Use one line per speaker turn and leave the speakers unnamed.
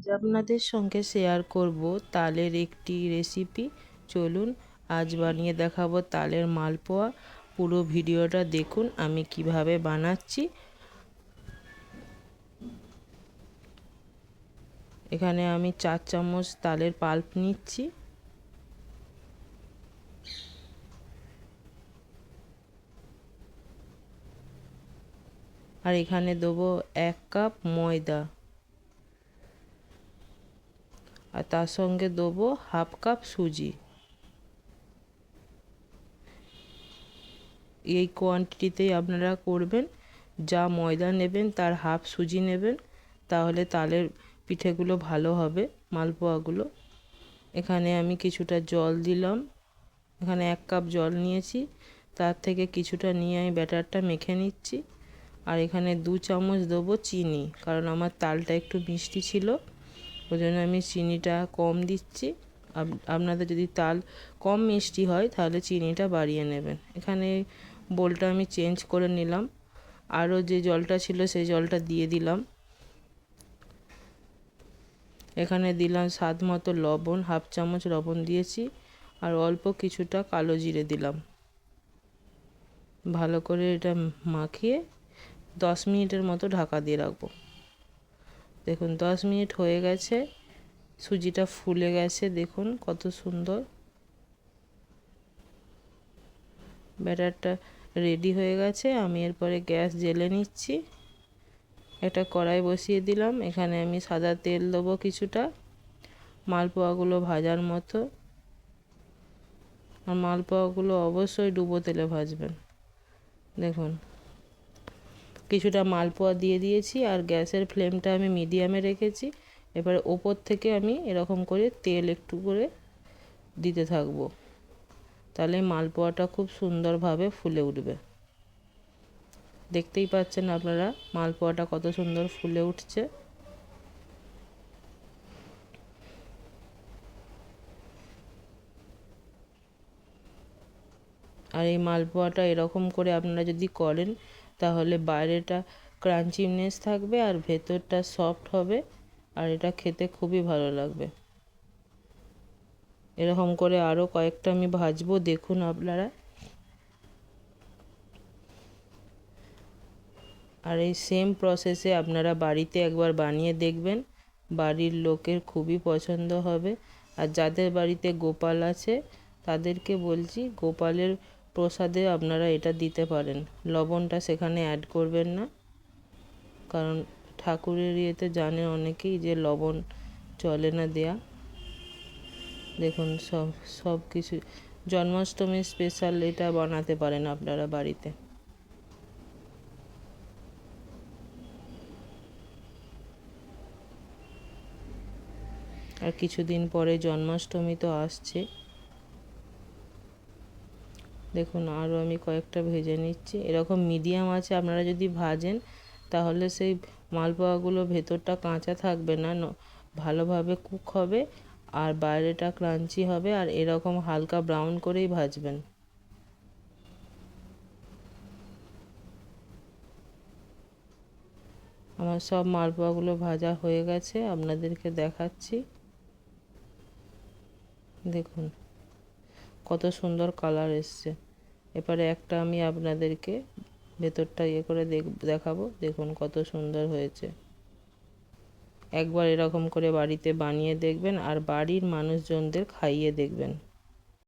আজ আপনাদের সঙ্গে শেয়ার করব তালের একটি রেসিপি। চলুন আজ বানিয়ে দেখাবো তালের মালপোয়া। পুরো ভিডিওটা দেখুন আমি কিভাবে বানাচ্ছি। এখানে আমি 4 চামচ তালের পাল্প নিচ্ছি। আর এখানে দেবো 1 কাপ ময়দা, আর তার সঙ্গে দেবো হাফ কাপ সুজি। এই কোয়ান্টিটিতেই আপনারা করবেন। যা ময়দা নেবেন তার হাফ সুজি নেবেন, তাহলে তালের পিঠেগুলো ভালো হবে, মালপোয়াগুলো। এখানে আমি কিছুটা জল দিলাম। এখানে 1 কাপ জল নিয়েছি, তার থেকে কিছুটা নিয়ে আমি ব্যাটারটা মেখে নিচ্ছি। আর এখানে 2 চামচ দেবো চিনি, কারণ আমার তালটা একটু মিষ্টি ছিল, ওই জন্য আমি চিনিটা কম দিচ্ছি। আপনাদের যদি তাল কম মিষ্টি হয় তাহলে চিনিটা বাড়িয়ে নেবেন। এখানে বোলটা আমি চেঞ্জ করে নিলাম, আরও যে জলটা ছিল সেই জলটা দিয়ে দিলাম। এখানে দিলাম স্বাদ মতো লবণ, হাফ চামচ লবণ দিয়েছি, আর অল্প কিছুটা কালো জিরে দিলাম। ভালো করে এটা মাখিয়ে 10 মিনিটের মতো ঢাকা দিয়ে রাখবো। দেখুন 10 মিনিট হয়ে গেছে, সুজিটা ফুলে গেছে, দেখুন কত সুন্দর। ব্যাটারটা রেডি হয়ে গেছে। আমি এরপরে গ্যাস জ্বেলে নিচ্ছি। একটা কড়াই বসিয়ে দিলাম। এখানে আমি সাদা তেল দেবো কিছুটা, মালপোয়াগুলো ভাজার মতো। আর মালপোয়াগুলো অবশ্যই ডুবো তেলে ভাজবেন। দেখুন কিছুটা মালপোয়া দিয়ে দিয়েছি, আর গ্যাসের ফ্লেমটা আমি মিডিয়ামে রেখেছি। এবারে ওপর থেকে আমি এরকম করে তেল একটু করে দিতে থাকবো, তাহলে মালপোয়াটা খুব সুন্দরভাবে ফুলে উঠবে। দেখতেই পাচ্ছেন আপনারা মালপোয়াটা কত সুন্দর ফুলে উঠছে। আর এই মালপোয়াটা এরকম করে আপনারা যদি করেন তাহলে বাইরেটা ক্রাঞ্চিনেস থাকবে আর ভেতরটা সফট হবে, আর এটা খেতে খুবই ভালো লাগবে। এরকম করে আরও কয়েকটা আমি ভাজবো, দেখুন আপনারা। আর এই সেম প্রসেসে আপনারা বাড়িতে একবার বানিয়ে দেখবেন, বাড়ির লোকের খুবই পছন্দ হবে। আর যাদের বাড়িতে গোপাল আছে তাদেরকে বলছি গোপালের প্রসাদে আপনারা এটা দিতে পারেন। লবণটা সেখানে অ্যাড করবেন না, কারণ ঠাকুরের ইয়েতে জানে অনেকেই যে লবণ চলে না দেয়া। দেখুন সব কিছু জন্মাষ্টমীর স্পেশাল এটা বানাতে পারেন আপনারা বাড়িতে। আর কিছুদিন পরে জন্মাষ্টমী তো আসছে। দেখুন আরও আমি কয়েকটা ভেজে নিচ্ছি। এরকম মিডিয়াম আছে আপনারা যদি ভাজেন তাহলে সেই মালপোয়াগুলো ভেতরটা কাঁচা থাকবে না, ভালোভাবে কুক হবে, আর বাইরেটা ক্রাঞ্চি হবে। আর এরকম হালকা ব্রাউন করেই ভাজবেন। আমার সব মালপোয়াগুলো ভাজা হয়ে গেছে, আপনাদেরকে দেখাচ্ছি। দেখুন কত সুন্দর কালার এসছে। এবারে একটা আমি আপনাদেরকে ভেতরটা ইয়ে করে দেখাবো। দেখুন কত সুন্দর হয়েছে। একবার এরকম করে বাড়িতে বানিয়ে দেখবেন আর বাড়ির মানুষজনদের খাইয়ে দেখবেন।